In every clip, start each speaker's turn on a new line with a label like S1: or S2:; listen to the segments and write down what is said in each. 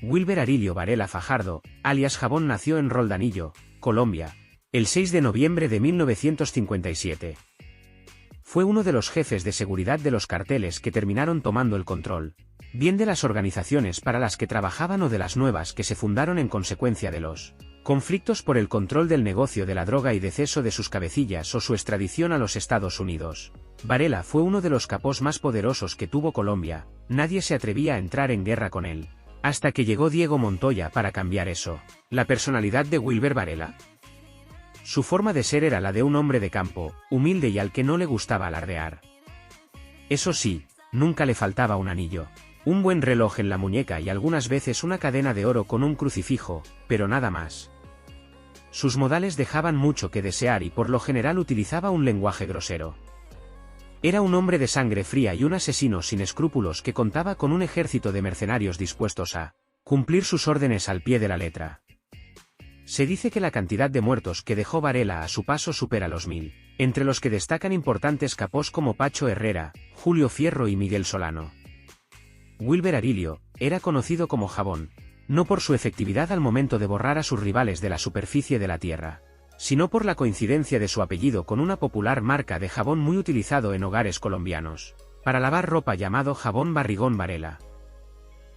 S1: Wilber Arilio Varela Fajardo, alias Jabón, nació en Roldanillo, Colombia, el 6 de noviembre de 1957. Fue uno de los jefes de seguridad de los carteles que terminaron tomando el control, bien de las organizaciones para las que trabajaban o de las nuevas que se fundaron en consecuencia de los conflictos por el control del negocio de la droga y deceso de sus cabecillas o su extradición a los Estados Unidos. Varela fue uno de los capos más poderosos que tuvo Colombia, nadie se atrevía a entrar en guerra con él, hasta que llegó Diego Montoya para cambiar eso. La personalidad de Wilber Varela. Su forma de ser era la de un hombre de campo, humilde y al que no le gustaba alardear. Eso sí, nunca le faltaba un anillo, un buen reloj en la muñeca y algunas veces una cadena de oro con un crucifijo, pero nada más. Sus modales dejaban mucho que desear y por lo general utilizaba un lenguaje grosero. Era un hombre de sangre fría y un asesino sin escrúpulos que contaba con un ejército de mercenarios dispuestos a cumplir sus órdenes al pie de la letra. Se dice que la cantidad de muertos que dejó Varela a su paso supera los 1000, entre los que destacan importantes capos como Pacho Herrera, Julio Fierro y Miguel Solano. Wilber Arilio era conocido como Jabón, no por su efectividad al momento de borrar a sus rivales de la superficie de la tierra, sino por la coincidencia de su apellido con una popular marca de jabón muy utilizado en hogares colombianos, para lavar ropa, llamado jabón Barrigón Varela.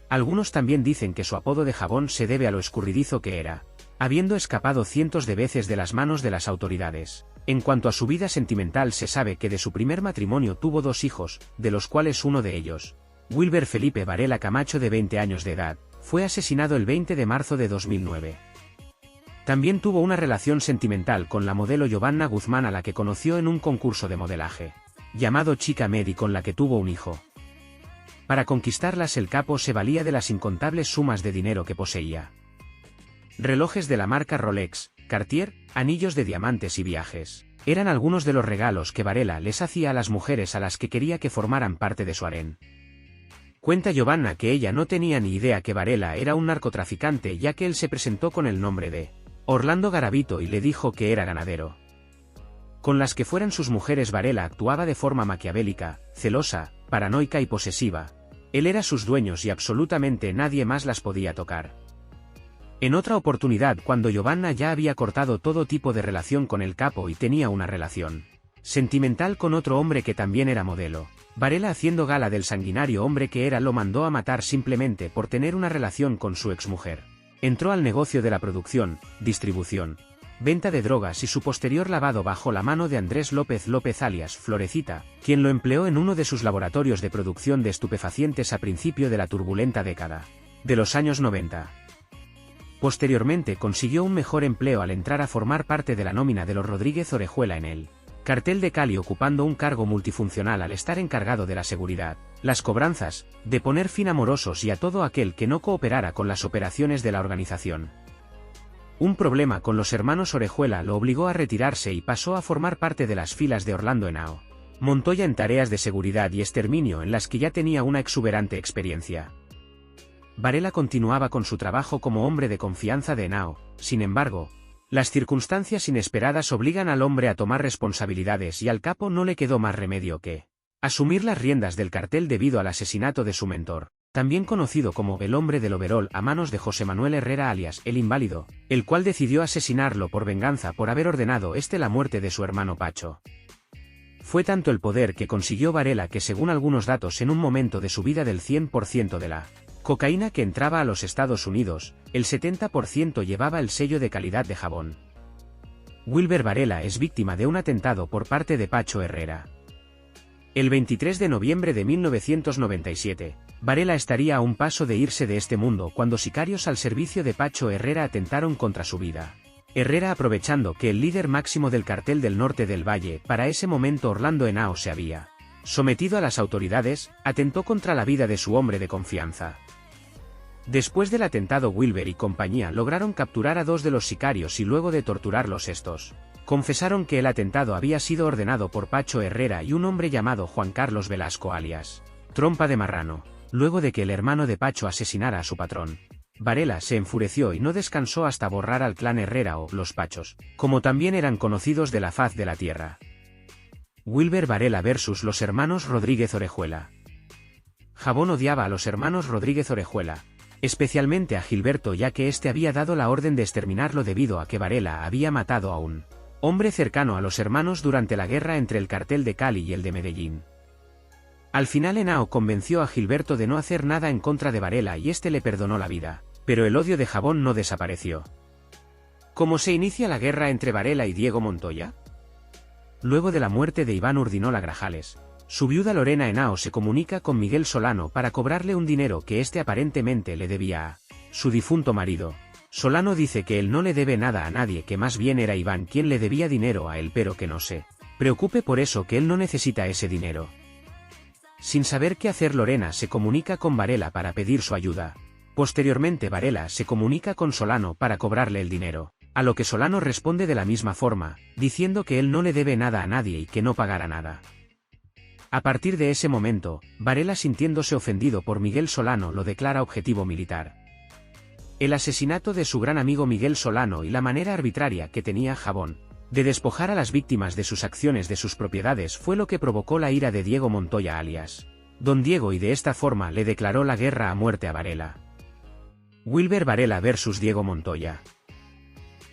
S1: Algunos también dicen que su apodo de Jabón se debe a lo escurridizo que era, habiendo escapado cientos de veces de las manos de las autoridades. En cuanto a su vida sentimental, se sabe que de su primer matrimonio tuvo 2 hijos, de los cuales uno de ellos, Wilber Felipe Varela Camacho, de 20 años de edad, fue asesinado el 20 de marzo de 2009. También tuvo una relación sentimental con la modelo Giovanna Guzmán, a la que conoció en un concurso de modelaje, llamado Chica Med, y con la que tuvo un hijo. Para conquistarlas el capo se valía de las incontables sumas de dinero que poseía. Relojes de la marca Rolex, Cartier, anillos de diamantes y viajes, eran algunos de los regalos que Varela les hacía a las mujeres a las que quería que formaran parte de su harén. Cuenta Giovanna que ella no tenía ni idea que Varela era un narcotraficante, ya que él se presentó con el nombre de Orlando Garavito y le dijo que era ganadero. Con las que fueran sus mujeres, Varela actuaba de forma maquiavélica, celosa, paranoica y posesiva. Él era sus dueños y absolutamente nadie más las podía tocar. En otra oportunidad, cuando Giovanna ya había cortado todo tipo de relación con el capo y tenía una relación sentimental con otro hombre que también era modelo, Varela, haciendo gala del sanguinario hombre que era, lo mandó a matar simplemente por tener una relación con su exmujer. Entró al negocio de la producción, distribución, venta de drogas y su posterior lavado bajo la mano de Andrés López López alias Florecita, quien lo empleó en uno de sus laboratorios de producción de estupefacientes a principio de la turbulenta década de los años 90. Posteriormente consiguió un mejor empleo al entrar a formar parte de la nómina de los Rodríguez Orejuela en el cartel de Cali, ocupando un cargo multifuncional al estar encargado de la seguridad, las cobranzas, de poner fin a morosos y a todo aquel que no cooperara con las operaciones de la organización. Un problema con los hermanos Orejuela lo obligó a retirarse y pasó a formar parte de las filas de Orlando Henao Montoya en tareas de seguridad y exterminio, en las que ya tenía una exuberante experiencia. Varela continuaba con su trabajo como hombre de confianza de Henao. Sin embargo, las circunstancias inesperadas obligan al hombre a tomar responsabilidades y al capo no le quedó más remedio que asumir las riendas del cartel debido al asesinato de su mentor, también conocido como el hombre del overol, a manos de José Manuel Herrera alias el Inválido, el cual decidió asesinarlo por venganza por haber ordenado la muerte de su hermano Pacho. Fue tanto el poder que consiguió Varela que, según algunos datos, en un momento de su vida, del 100% de la cocaína que entraba a los Estados Unidos, el 70% llevaba el sello de calidad de Jabón. Wilber Varela es víctima de un atentado por parte de Pacho Herrera. El 23 de noviembre de 1997, Varela estaría a un paso de irse de este mundo cuando sicarios al servicio de Pacho Herrera atentaron contra su vida. Herrera, aprovechando que el líder máximo del cartel del norte del Valle, para ese momento Orlando Henao, se había sometido a las autoridades, atentó contra la vida de su hombre de confianza. Después del atentado, Wilber y compañía lograron capturar a 2 de los sicarios y, luego de torturarlos, estos confesaron que el atentado había sido ordenado por Pacho Herrera y un hombre llamado Juan Carlos Velasco alias Trompa de Marrano. Luego de que el hermano de Pacho asesinara a su patrón, Varela se enfureció y no descansó hasta borrar al clan Herrera, o los Pachos, como también eran conocidos, de la faz de la tierra. Wilber Varela versus los hermanos Rodríguez Orejuela. Jabón odiaba a los hermanos Rodríguez Orejuela. especialmente a Gilberto, ya que éste había dado la orden de exterminarlo debido a que Varela había matado a un hombre cercano a los hermanos durante la guerra entre el cartel de Cali y el de Medellín. Al final Henao convenció a Gilberto de no hacer nada en contra de Varela y este le perdonó la vida, pero el odio de Jabón no desapareció. ¿Cómo se inicia la guerra entre Varela y Diego Montoya? Luego de la muerte de Iván Urdinola Grajales, su viuda Lorena Henao se comunica con Miguel Solano para cobrarle un dinero que éste aparentemente le debía a su difunto marido. Solano dice que él no le debe nada a nadie, que más bien era Iván quien le debía dinero a él, pero que no se preocupe por eso, que él no necesita ese dinero. Sin saber qué hacer, Lorena se comunica con Varela para pedir su ayuda. Posteriormente Varela se comunica con Solano para cobrarle el dinero, a lo que Solano responde de la misma forma, diciendo que él no le debe nada a nadie y que no pagará nada. A partir de ese momento, Varela, sintiéndose ofendido por Miguel Solano, lo declara objetivo militar. El asesinato de su gran amigo Miguel Solano y la manera arbitraria que tenía Jabón de despojar a las víctimas de sus acciones de sus propiedades fue lo que provocó la ira de Diego Montoya alias Don Diego, y de esta forma le declaró la guerra a muerte a Varela. Wilber Varela versus Diego Montoya.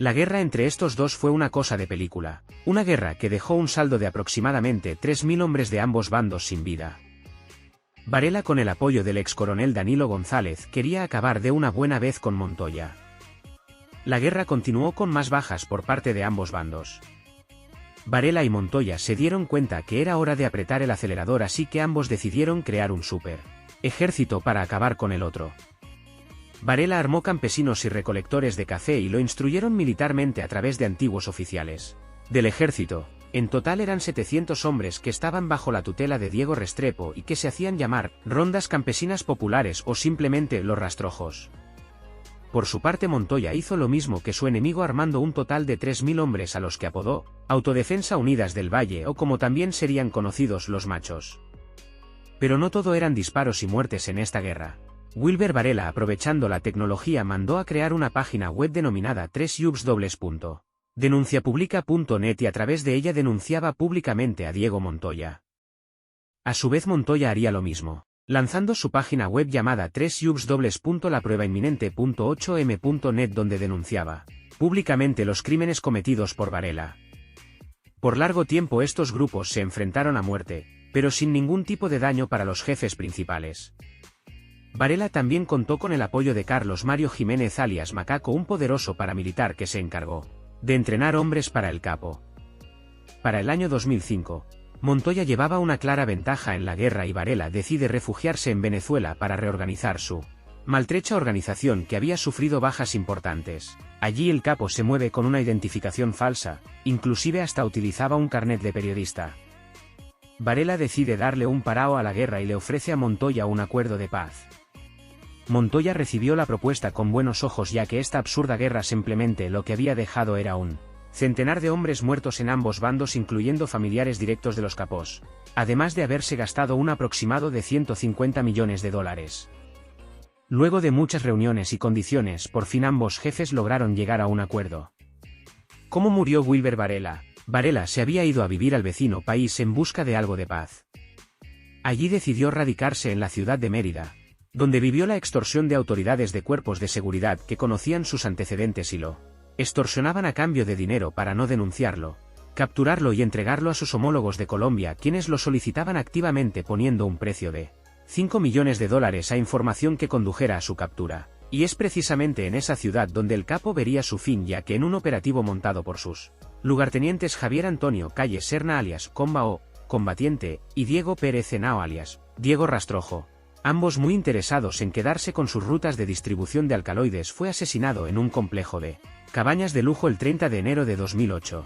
S1: La guerra entre estos dos fue una cosa de película, una guerra que dejó un saldo de aproximadamente 3.000 hombres de ambos bandos sin vida. Varela, con el apoyo del excoronel Danilo González, quería acabar de una buena vez con Montoya. La guerra continuó con más bajas por parte de ambos bandos. Varela y Montoya se dieron cuenta que era hora de apretar el acelerador, así que ambos decidieron crear un super ejército para acabar con el otro. Varela armó campesinos y recolectores de café y lo instruyeron militarmente a través de antiguos oficiales del ejército. En total eran 700 hombres que estaban bajo la tutela de Diego Restrepo y que se hacían llamar rondas campesinas populares o simplemente los rastrojos. Por su parte, Montoya hizo lo mismo que su enemigo, armando un total de 3.000 hombres a los que apodó Autodefensa Unidas del Valle, o como también serían conocidos, los machos. Pero no todo eran disparos y muertes en esta guerra. Wilber Varela, aprovechando la tecnología, mandó a crear una página web denominada www.denunciapublica.net y a través de ella denunciaba públicamente a Diego Montoya. A su vez, Montoya haría lo mismo, lanzando su página web llamada www.lapruebainminente.8m.net, donde denunciaba públicamente los crímenes cometidos por Varela. Por largo tiempo estos grupos se enfrentaron a muerte, pero sin ningún tipo de daño para los jefes principales. Varela también contó con el apoyo de Carlos Mario Jiménez alias Macaco, un poderoso paramilitar que se encargó de entrenar hombres para el capo. Para el año 2005, Montoya llevaba una clara ventaja en la guerra y Varela decide refugiarse en Venezuela para reorganizar su maltrecha organización, que había sufrido bajas importantes. Allí el capo se mueve con una identificación falsa, inclusive hasta utilizaba un carnet de periodista. Varela decide darle un parao a la guerra y le ofrece a Montoya un acuerdo de paz. Montoya recibió la propuesta con buenos ojos, ya que esta absurda guerra simplemente lo que había dejado era un centenar de hombres muertos en ambos bandos, incluyendo familiares directos de los capos, además de haberse gastado un aproximado de 150 millones de dólares. Luego de muchas reuniones y condiciones, por fin ambos jefes lograron llegar a un acuerdo. ¿Cómo murió Wilber Varela? Varela se había ido a vivir al vecino país en busca de algo de paz. Allí decidió radicarse en la ciudad de Mérida, donde vivió la extorsión de autoridades de cuerpos de seguridad que conocían sus antecedentes y lo extorsionaban a cambio de dinero para no denunciarlo, capturarlo y entregarlo a sus homólogos de Colombia, quienes lo solicitaban activamente poniendo un precio de 5 millones de dólares a información que condujera a su captura. Y es precisamente en esa ciudad donde el capo vería su fin, ya que en un operativo montado por sus lugartenientes Javier Antonio Calle Serna alias Comba o Combatiente y Diego Pérez Henao alias Diego Rastrojo, ambos muy interesados en quedarse con sus rutas de distribución de alcaloides, fue asesinado en un complejo de cabañas de lujo el 30 de enero de 2008.